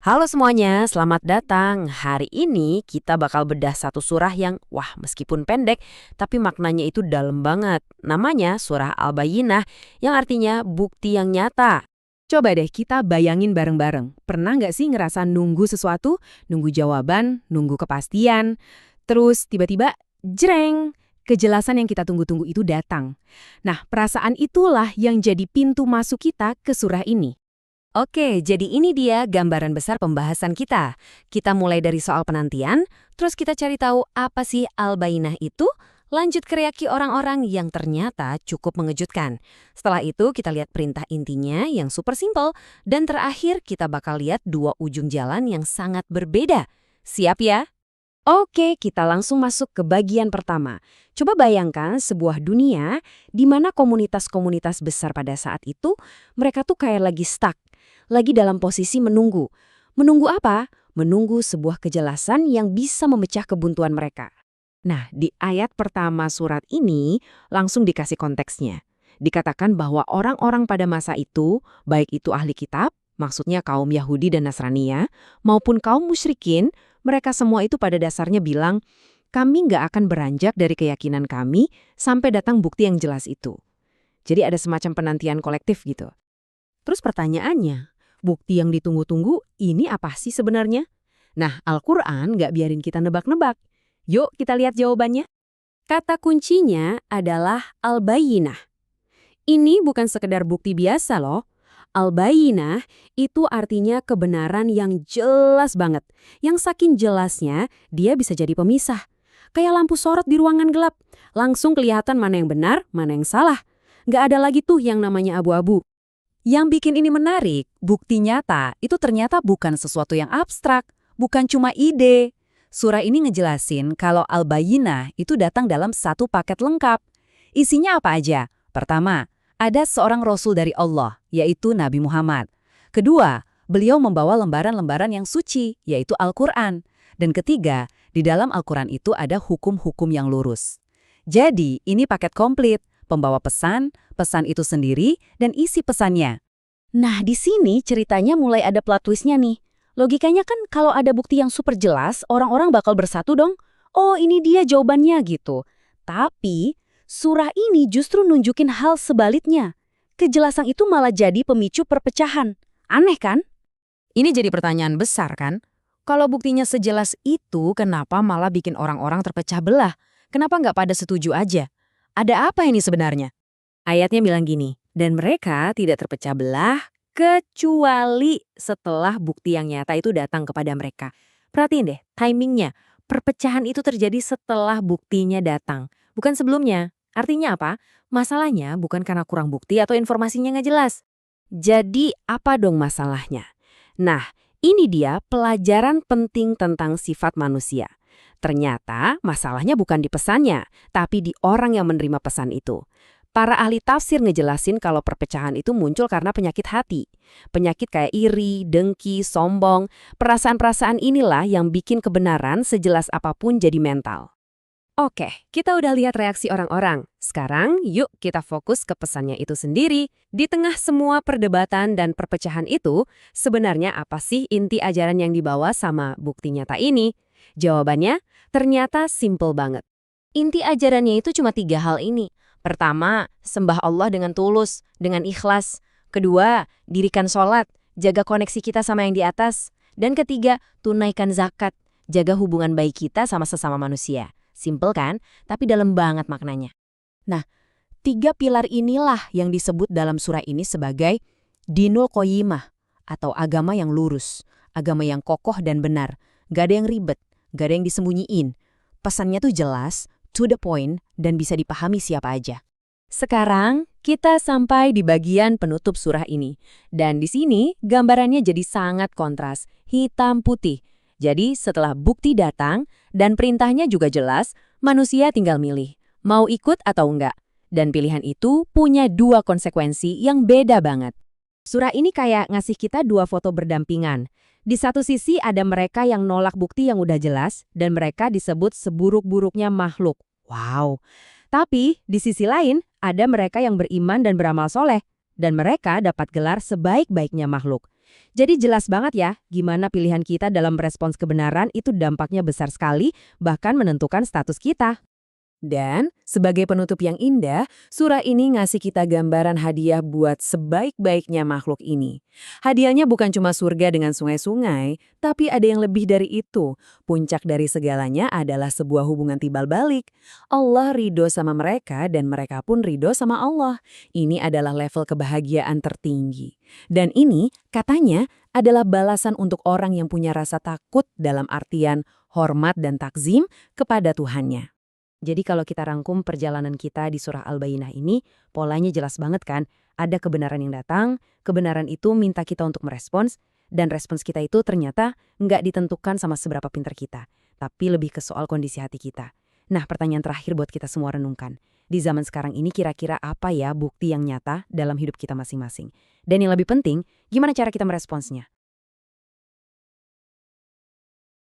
Halo semuanya, selamat datang. Hari ini kita bakal bedah satu surah yang, meskipun pendek, tapi maknanya itu dalam banget. Namanya surah Al-Bayyinah, yang artinya bukti yang nyata. Coba deh kita bayangin bareng-bareng. Pernah nggak sih ngerasa nunggu sesuatu, nunggu jawaban, nunggu kepastian, terus tiba-tiba, jreng, kejelasan yang kita tunggu-tunggu itu datang. Nah, perasaan itulah yang jadi pintu masuk kita ke surah ini. Oke, jadi ini dia gambaran besar pembahasan kita. Kita mulai dari soal penantian, terus kita cari tahu apa sih Al-Bayyinah itu, lanjut ke reaksi orang-orang yang ternyata cukup mengejutkan. Setelah itu kita lihat perintah intinya yang super simple, dan terakhir kita bakal lihat dua ujung jalan yang sangat berbeda. Siap ya? Oke, kita langsung masuk ke bagian pertama. Coba bayangkan sebuah dunia di mana komunitas-komunitas besar pada saat itu, mereka tuh kayak lagi stuck, lagi dalam posisi menunggu. Menunggu apa? Menunggu sebuah kejelasan yang bisa memecah kebuntuan mereka. Nah, di ayat pertama surat ini langsung dikasih konteksnya. Dikatakan bahwa orang-orang pada masa itu, baik itu ahli kitab, maksudnya kaum Yahudi dan Nasrania, maupun kaum musyrikin, mereka semua itu pada dasarnya bilang, kami nggak akan beranjak dari keyakinan kami sampai datang bukti yang jelas itu. Jadi ada semacam penantian kolektif gitu. Terus pertanyaannya, bukti yang ditunggu-tunggu ini apa sih sebenarnya? Nah, Al-Quran nggak biarin kita nebak-nebak. Yuk kita lihat jawabannya. Kata kuncinya adalah Al-Bayyinah. Ini bukan sekedar bukti biasa loh. Al-Bayyinah itu artinya kebenaran yang jelas banget. Yang saking jelasnya, dia bisa jadi pemisah. Kayak lampu sorot di ruangan gelap. Langsung kelihatan mana yang benar, mana yang salah. Nggak ada lagi tuh yang namanya abu-abu. Yang bikin ini menarik, bukti nyata itu ternyata bukan sesuatu yang abstrak, bukan cuma ide. Surah ini ngejelasin kalau Al-Bayyinah itu datang dalam satu paket lengkap. Isinya apa aja? Pertama, ada seorang Rasul dari Allah, yaitu Nabi Muhammad. Kedua, beliau membawa lembaran-lembaran yang suci, yaitu Al-Quran. Dan ketiga, di dalam Al-Quran itu ada hukum-hukum yang lurus. Jadi, ini paket komplit, pembawa pesan, pesan itu sendiri, dan isi pesannya. Nah, di sini ceritanya mulai ada plot twist-nya nih. Logikanya kan kalau ada bukti yang super jelas, orang-orang bakal bersatu dong. Oh, ini dia jawabannya gitu. Tapi surah ini justru nunjukin hal sebaliknya. Kejelasan itu malah jadi pemicu perpecahan. Aneh kan? Ini jadi pertanyaan besar kan? Kalau buktinya sejelas itu, kenapa malah bikin orang-orang terpecah belah? Kenapa nggak pada setuju aja? Ada apa ini sebenarnya? Ayatnya bilang gini, dan mereka tidak terpecah belah kecuali setelah bukti yang nyata itu datang kepada mereka. Perhatiin deh, timingnya. Perpecahan itu terjadi setelah buktinya datang, bukan sebelumnya. Artinya apa? Masalahnya bukan karena kurang bukti atau informasinya nggak jelas. Jadi apa dong masalahnya? Nah, ini dia pelajaran penting tentang sifat manusia. Ternyata masalahnya bukan di pesannya, tapi di orang yang menerima pesan itu. Para ahli tafsir ngejelasin kalau perpecahan itu muncul karena penyakit hati. Penyakit kayak iri, dengki, sombong. Perasaan-perasaan inilah yang bikin kebenaran sejelas apapun jadi mental. Oke, kita udah lihat reaksi orang-orang. Sekarang yuk kita fokus ke pesannya itu sendiri. Di tengah semua perdebatan dan perpecahan itu, sebenarnya apa sih inti ajaran yang dibawa sama bukti nyata ini? Jawabannya ternyata simple banget. Inti ajarannya itu cuma 3 hal ini. Pertama, sembah Allah dengan tulus, dengan ikhlas. Kedua, dirikan sholat, jaga koneksi kita sama yang di atas. Dan ketiga, tunaikan zakat, jaga hubungan baik kita sama sesama manusia. Simple kan? Tapi dalam banget maknanya. Nah, 3 pilar inilah yang disebut dalam surah ini sebagai dinul qoyimah, atau agama yang lurus, agama yang kokoh dan benar. Gak ada yang ribet, gak ada yang disembunyiin. Pesannya tuh jelas, to the point, dan bisa dipahami siapa aja. Sekarang, kita sampai di bagian penutup surah ini. Dan di sini, gambarannya jadi sangat kontras, hitam putih. Jadi, setelah bukti datang, dan perintahnya juga jelas, manusia tinggal milih, mau ikut atau enggak. Dan pilihan itu punya 2 konsekuensi yang beda banget. Surah ini kayak ngasih kita 2 foto berdampingan. Di satu sisi ada mereka yang nolak bukti yang udah jelas, dan mereka disebut seburuk-buruknya makhluk. Wow. Tapi di sisi lain, ada mereka yang beriman dan beramal soleh, dan mereka dapat gelar sebaik-baiknya makhluk. Jadi jelas banget ya, gimana pilihan kita dalam merespons kebenaran itu dampaknya besar sekali, bahkan menentukan status kita. Dan, sebagai penutup yang indah, surah ini ngasih kita gambaran hadiah buat sebaik-baiknya makhluk ini. Hadiahnya bukan cuma surga dengan sungai-sungai, tapi ada yang lebih dari itu. Puncak dari segalanya adalah sebuah hubungan timbal balik. Allah ridho sama mereka dan mereka pun ridho sama Allah. Ini adalah level kebahagiaan tertinggi. Dan ini, katanya, adalah balasan untuk orang yang punya rasa takut dalam artian hormat dan takzim kepada Tuhannya. Jadi kalau kita rangkum perjalanan kita di surah Al-Bayyinah ini, polanya jelas banget kan? Ada kebenaran yang datang, kebenaran itu minta kita untuk merespons, dan respons kita itu ternyata nggak ditentukan sama seberapa pintar kita, tapi lebih ke soal kondisi hati kita. Nah, pertanyaan terakhir buat kita semua renungkan. Di zaman sekarang ini kira-kira apa ya bukti yang nyata dalam hidup kita masing-masing? Dan yang lebih penting, gimana cara kita meresponsnya?